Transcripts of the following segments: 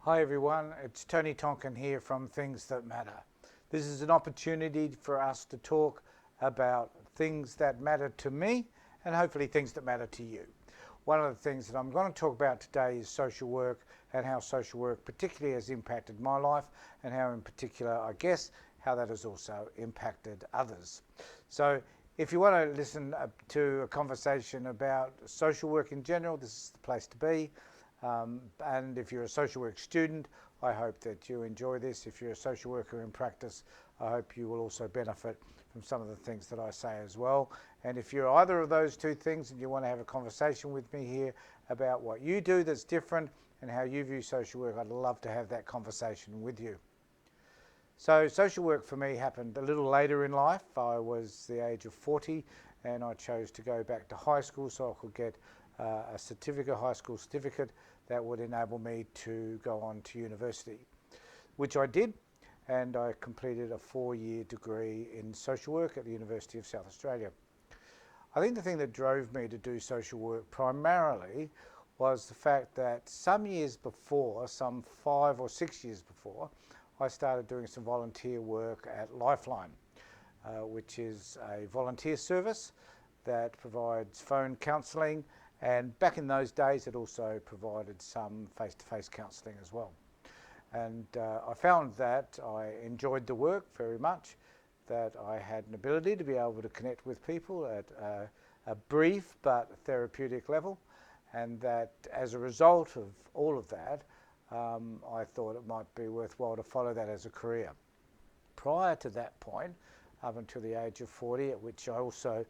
Hi everyone, it's Tony Tonkin here from Things That Matter. This is an opportunity for us to talk about things that matter to me and hopefully things that matter to you. One of the things that I'm going to talk about today is social work and how social work particularly has impacted my life and how in particular, I guess, how that has also impacted others. So if you want to listen to a conversation about social work in general, this is the place to be. And if you're a social work student, I hope that you enjoy this. If you're a social worker in practice, I hope you will also benefit from some of the things that I say as well. And if you're either of those two things and you want to have a conversation with me here about what you do that's different and how you view social work, I'd love to have that conversation with you. So social work for me happened a little later in life. I was the age of 40 and I chose to go back to high school so I could get a certificate, high school certificate that would enable me to go on to university, which I did, and I completed a 4-year degree in social work at the University of South Australia. I think the thing that drove me to do social work primarily was the fact that some years before, some 5 or 6 years before, I started doing some volunteer work at Lifeline, which is a volunteer service that provides phone counselling, and back in those days it also provided some face-to-face counselling as well. And I found that I enjoyed the work very much, that I had an ability to be able to connect with people at a brief but therapeutic level, and that as a result of all of that, I thought it might be worthwhile to follow that as a career. Prior to that point, up until the age of 40, at which I also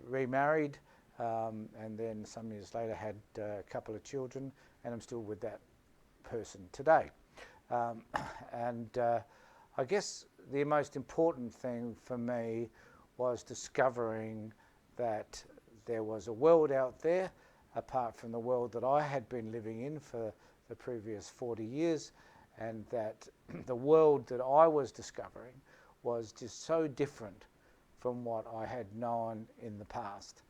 remarried, and then some years later had a couple of children, and I'm still with that person today. I guess the most important thing for me was discovering that there was a world out there apart from the world that I had been living in for the previous 40 years, and that the world that I was discovering was just so different from what I had known in the past.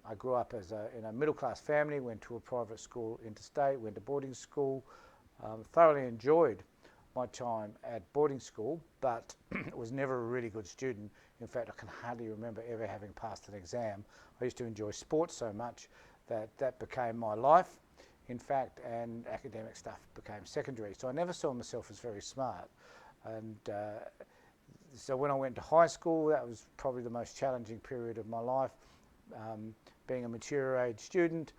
I grew up in a middle-class family, went to a private school interstate, went to boarding school, thoroughly enjoyed my time at boarding school, but was never a really good student. In fact, I can hardly remember ever having passed an exam. I used to enjoy sports so much that became my life, in fact, and academic stuff became secondary. So I never saw myself as very smart. And so when I went to high school, that was probably the most challenging period of my life. Being a mature age student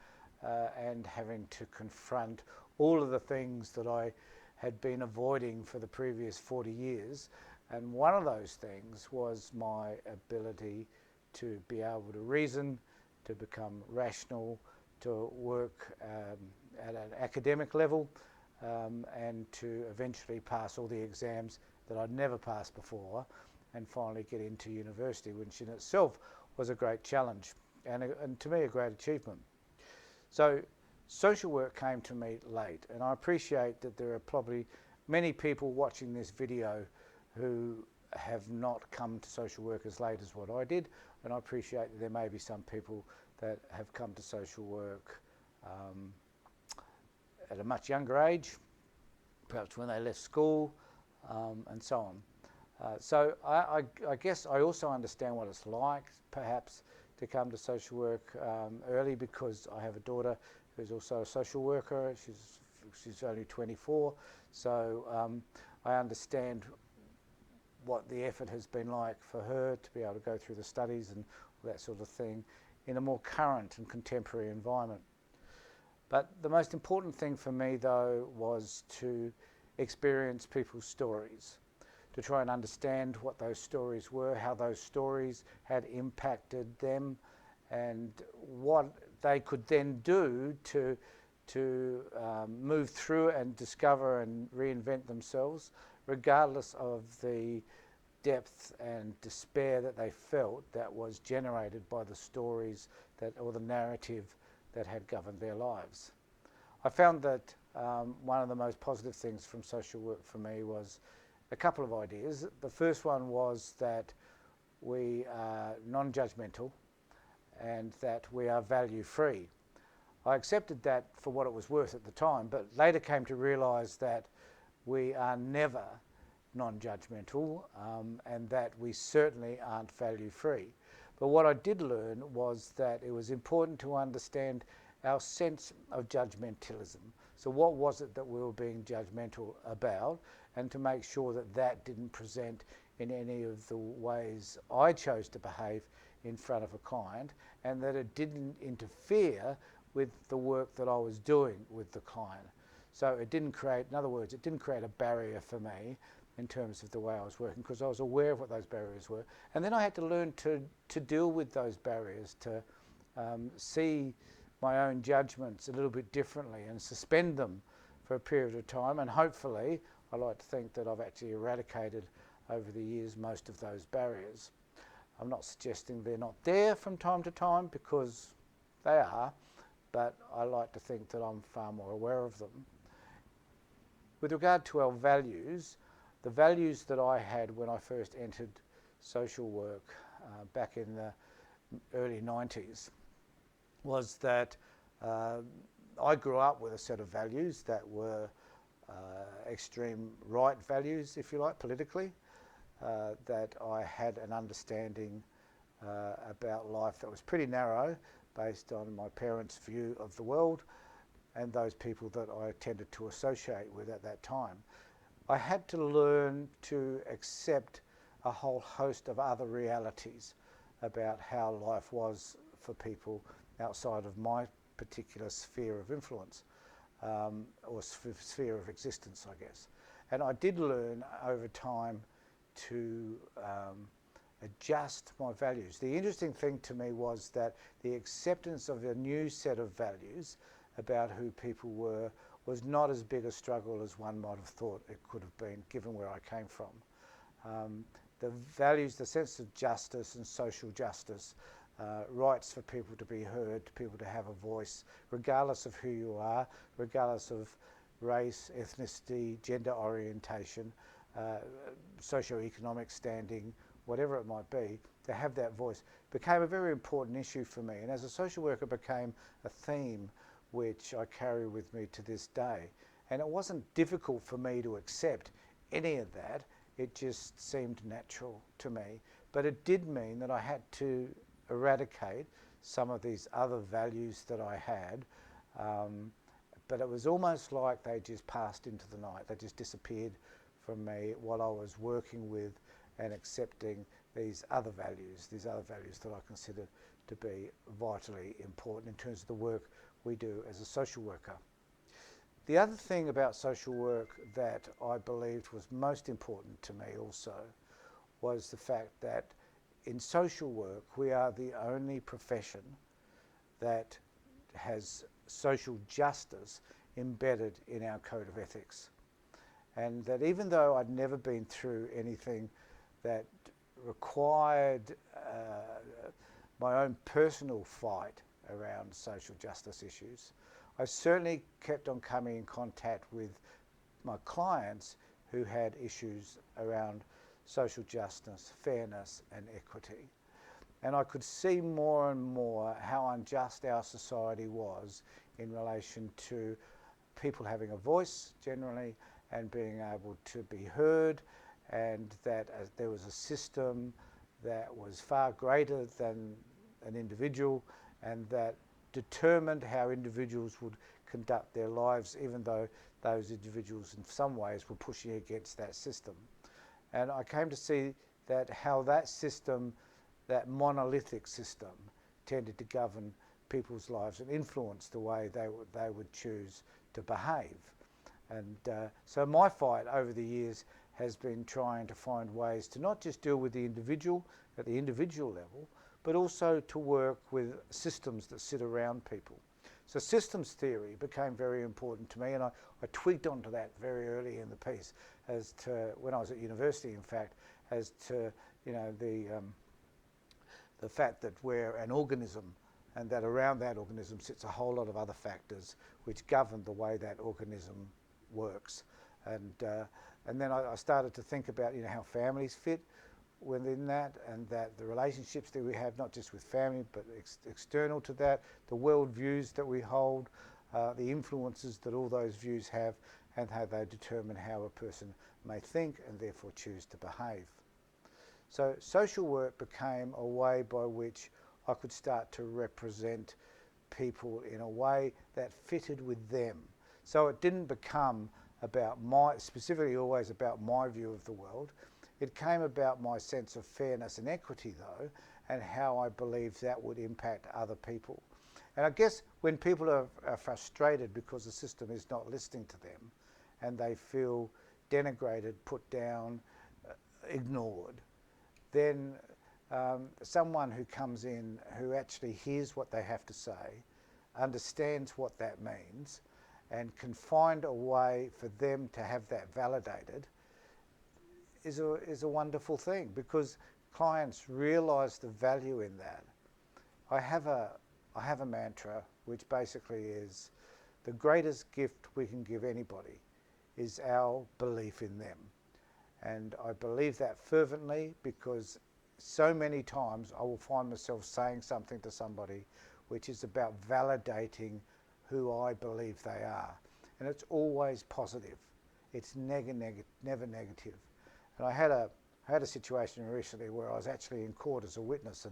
and having to confront all of the things that I had been avoiding for the previous 40 years. And one of those things was my ability to be able to reason, to become rational, to work at an academic level, and to eventually pass all the exams that I'd never passed before, and finally get into university, which in itself was a great challenge and to me a great achievement. So social work came to me late, and I appreciate that there are probably many people watching this video who have not come to social work as late as what I did, and I appreciate that there may be some people that have come to social work at a much younger age, perhaps when they left school, and so on. So I guess I also understand what it's like, perhaps, to come to social work early, because I have a daughter who's also a social worker. She's only 24, so I understand what the effort has been like for her to be able to go through the studies and all that sort of thing in a more current and contemporary environment. But the most important thing for me, though, was to experience people's stories, to try and understand what those stories were, how those stories had impacted them, and what they could then do to move through and discover and reinvent themselves, regardless of the depth and despair that they felt that was generated by the stories or the narrative that had governed their lives. I found that one of the most positive things from social work for me was a couple of ideas. The first one was that we are non-judgmental and that we are value-free. I accepted that for what it was worth at the time, but later came to realise that we are never non-judgmental, and that we certainly aren't value-free. But what I did learn was that it was important to understand our sense of judgmentalism. So what was it that we were being judgmental about, and to make sure that that didn't present in any of the ways I chose to behave in front of a client, and that it didn't interfere with the work that I was doing with the client. So it didn't create, in other words, it didn't create a barrier for me in terms of the way I was working, because I was aware of what those barriers were. And then I had to learn to deal with those barriers, to see my own judgments a little bit differently and suspend them for a period of time. And hopefully, I like to think that I've actually eradicated over the years most of those barriers. I'm not suggesting they're not there from time to time, because they are, but I like to think that I'm far more aware of them. With regard to our values, the values that I had when I first entered social work back in the early 90s was that I grew up with a set of values that were extreme right values, if you like, politically, that I had an understanding about life that was pretty narrow, based on my parents' view of the world and those people that I tended to associate with at that time. I had to learn to accept a whole host of other realities about how life was for people outside of my particular sphere of influence, or sphere of existence, I guess. And I did learn over time to adjust my values. The interesting thing to me was that the acceptance of a new set of values about who people were was not as big a struggle as one might have thought it could have been, given where I came from. The values, the sense of justice and social justice, rights for people to be heard, people to have a voice, regardless of who you are, regardless of race, ethnicity, gender orientation, socio-economic standing, whatever it might be, to have that voice became a very important issue for me. And as a social worker, became a theme which I carry with me to this day. And it wasn't difficult for me to accept any of that. It just seemed natural to me. But it did mean that I had to eradicate some of these other values that I had. But it was almost like they just passed into the night. They just disappeared from me while I was working with and accepting these other values that I consider to be vitally important in terms of the work we do as a social worker. The other thing about social work that I believed was most important to me also was the fact that in social work we are the only profession that has social justice embedded in our code of ethics. And that even though I'd never been through anything that required my own personal fight around social justice issues, I certainly kept on coming in contact with my clients who had issues around social justice, fairness and equity. And I could see more and more how unjust our society was in relation to people having a voice generally and being able to be heard, and that there was a system that was far greater than an individual and that determined how individuals would conduct their lives, even though those individuals in some ways were pushing against that system. And I came to see that how that system, that monolithic system, tended to govern people's lives and influence the way they would choose to behave. And so my fight over the years has been trying to find ways to not just deal with the individual at the individual level, but also to work with systems that sit around people. So systems theory became very important to me, and I twigged onto that very early in the piece, as to when I was at university, in fact, as to the fact that we're an organism, and that around that organism sits a whole lot of other factors which govern the way that organism works. And then I started to think about how families fit within that, and that the relationships that we have, not just with family, but external to that, the world views that we hold, the influences that all those views have, and how they determine how a person may think and therefore choose to behave. So social work became a way by which I could start to represent people in a way that fitted with them. So it didn't become about specifically always about my view of the world. It came about my sense of fairness and equity though, and how I believed that would impact other people. And I guess when people are frustrated because the system is not listening to them and they feel denigrated, put down, ignored, then someone who comes in who actually hears what they have to say, understands what that means, and can find a way for them to have that validated is a wonderful thing, because clients realise the value in that. I have a mantra which basically is the greatest gift we can give anybody is our belief in them. And I believe that fervently, because so many times I will find myself saying something to somebody which is about validating who I believe they are. And it's always positive. It's never negative. And I had a situation recently where I was actually in court as a witness,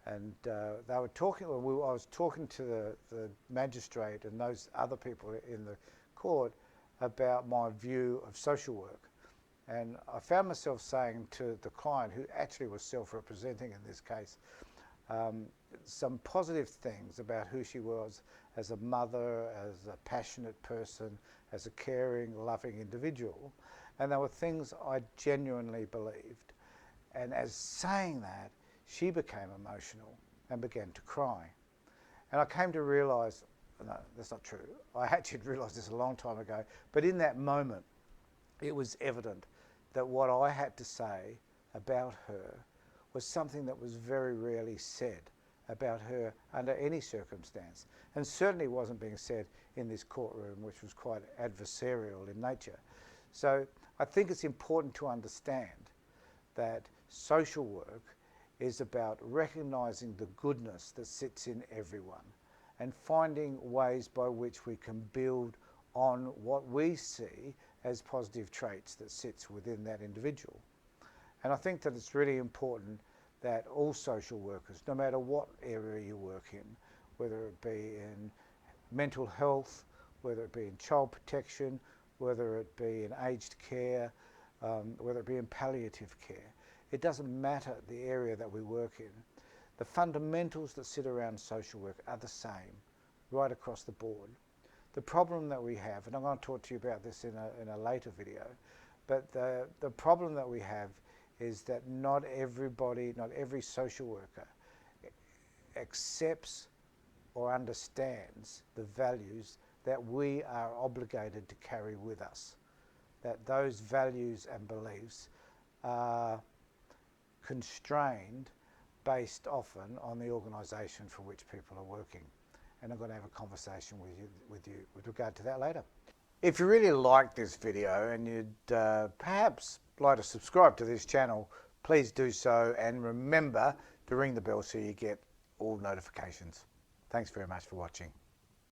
and they were talking. I was talking to the magistrate and those other people in the court about my view of social work. And I found myself saying to the client, who actually was self-representing in this case, some positive things about who she was as a mother, as a passionate person, as a caring, loving individual. And there were things I genuinely believed. And as saying that, she became emotional and began to cry. And I came to realise, no, that's not true. I actually realised this a long time ago. But in that moment, it was evident that what I had to say about her was something that was very rarely said about her under any circumstance, and certainly wasn't being said in this courtroom, which was quite adversarial in nature. So I think it's important to understand that social work is about recognising the goodness that sits in everyone and finding ways by which we can build on what we see as positive traits that sits within that individual. And I think that it's really important that all social workers, no matter what area you work in, whether it be in mental health, whether it be in child protection, whether it be in aged care, whether it be in palliative care, it doesn't matter the area that we work in. The fundamentals that sit around social work are the same right across the board. The problem that we have, and I'm going to talk to you about this in a later video, but the problem that we have is that not every social worker accepts or understands the values that we are obligated to carry with us. That those values and beliefs are constrained based often on the organisation for which people are working. And I'm going to have a conversation with you with regard to that later. If you really like this video and you'd perhaps like to subscribe to this channel, please do so, and remember to ring the bell so you get all notifications. Thanks very much for watching.